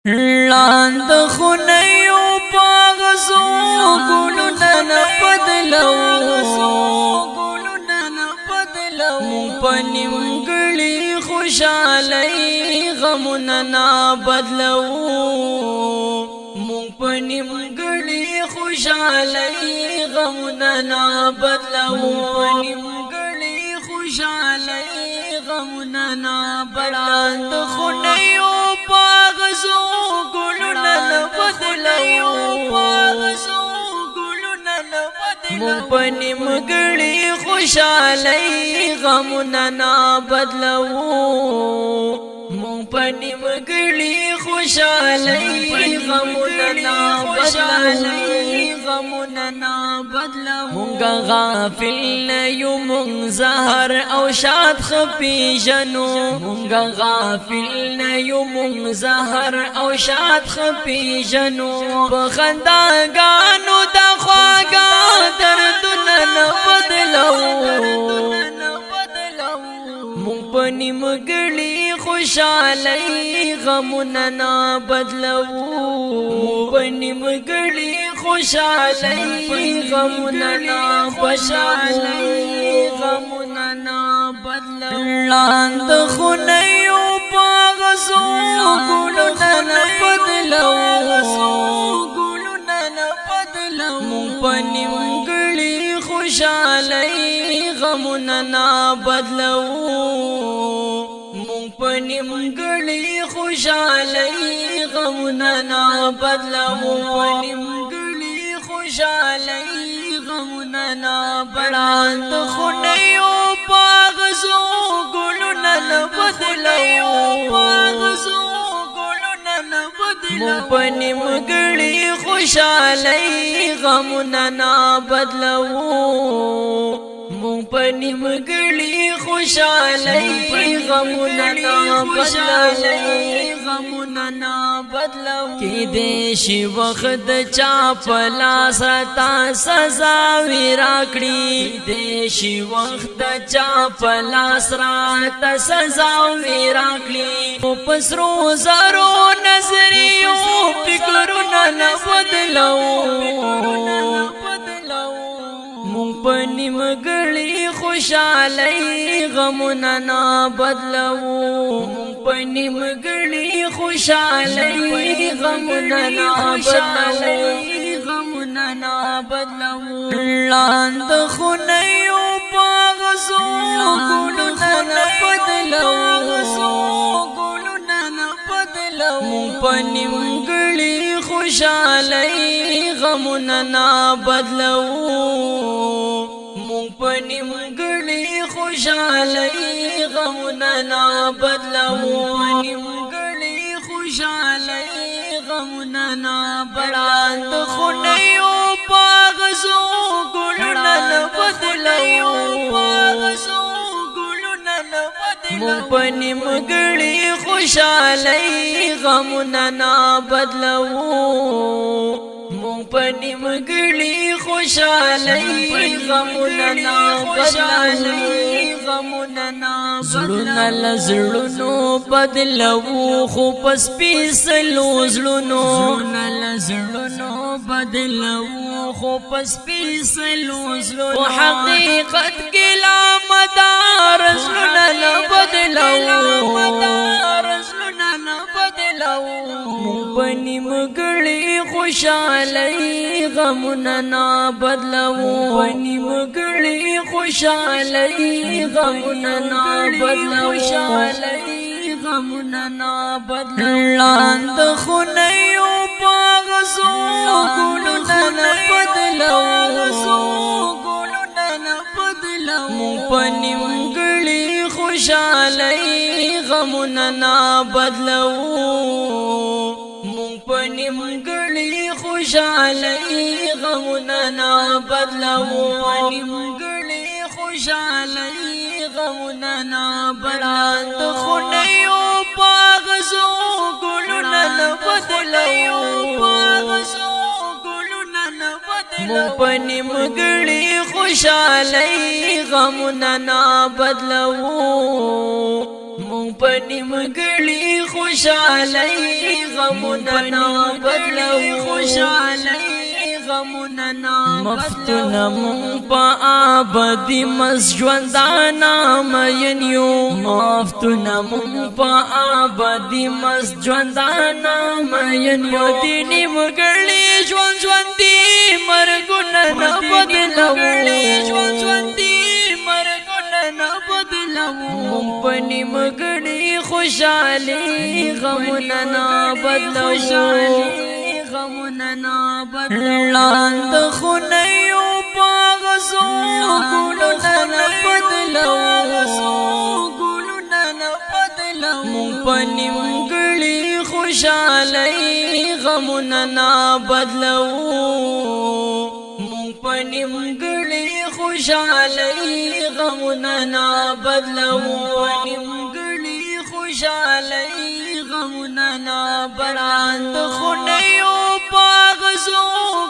لاند خونیو پاغزو گلونا نپدلو مون پنیم گلی خوشالی غمونا نبدلو مون پنیم گلی خوشالی غمونا نبدلو پنیم گلی خوشالی غمونا نبدلو خونیو پاغزو گلونا نبدلو مون پنیم گلی خوشالی غمونا نبدلو مون پنیم گلی خوشالی غمونا نبدلو مونگا غافل نیو مونگ زهر او شاد خپی جنو مونگا غافل نیو مونگ زهر او شاد خپی جنو بخنداگانو دا خواگا دردنا نبدلو مون پنیم گلی خوشالی غمونا نبدلو مون پنیم گلی خوشالی غمونا نبدلو لاند خونیو پاغزو گلونا نبدلو مون پنیم گلی خوشالی غمونا نبدلو مون پنیم گلی خوشالی غمونا نبدلو پنیم گلی خوشالی غمونا نبدلو خونیو پاغزو گلونا نبدلو مون پنیم گلی خوشالی غمونا نبدلو مون پنیم گلی خوشالی غمونا نبدلو کی دیشی وقت چا پلاس رتا سزا ویراکڑی دیشی وقت چا پلاس رتا سزا ویراکڑی پسرو زرو نظریو فکرنا نبدلو مون پنیم گلی خوشالی غمونا نبدلو مون پنیم گلی خوشالی غمونا نبدلو لاند خونیو پاغزو گلونا نبدلو مون پنیم گلی خوشالی غمونا نبدلو مون پنیم گلی خوشالی غمونا نبدلو پنیم گلی خوشالی غمونا نبدلو خونیو پاغزو گلونا نبدلو مون پنیم گلی خوشالی غمونا نبدلو مون پنیم گلی خوشالی غمونا نبدلو زلونا لزلونو بدلو خو پس پیسلو زلونو لزلونو بدلو خو پس پیسلو زلونو حقیقت کلا مدار زلونا نبدلو مون پنیم گلی خوشالی غمونا نبدلو پنیم گلی خوشالی غمونا نبدلو لاند خونیو پاغزو گلونا نبدلو مون پنیم گلی خوشالی غمونا نبدلو مون پنیم گلی خوشالی غمونا نبدلو پنیم گلی خوشالی غمونا نبدلو خونیو پاغزو گلونا نبدلو مون پنیم گلی خوشالی غمونا نبدلو مون پنیمګړي خوشالۍ غمونه نه بدلو خوشالۍ غمونه نه مفتون مون په ابدي مسجوندانا مین یو مفتون مون په ابدي مسجوندانا مین یو دیني مګړي ژوند دي مرګونه نه بدلو ژوند دي مرګونه نه بدلو مون پنی مګړي خوشالي غمونه نه بدلو غمونه نه بدلو لاند خنيو باغزو ګلونه نه بدلو ګلونه نه بدلو مون پنی مګړي خوشالي غمونه نه بدلو مون پنی مګړي خوشالي غمونه نه بدلو پنی مګړي خوشالي غمونه نه براند خنيو باغزو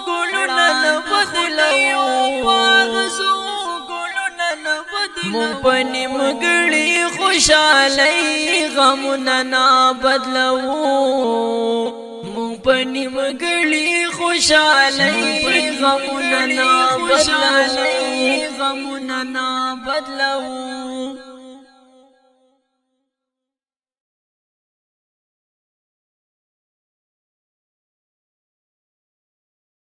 ګلونه نه بدلو باغزو ګلونه نه بدلو مون پنی مګړي خوشالي غمونه نه بدلو مون پنی مګړي خوشالي غمونه نه بدلو غمونه نه بدلو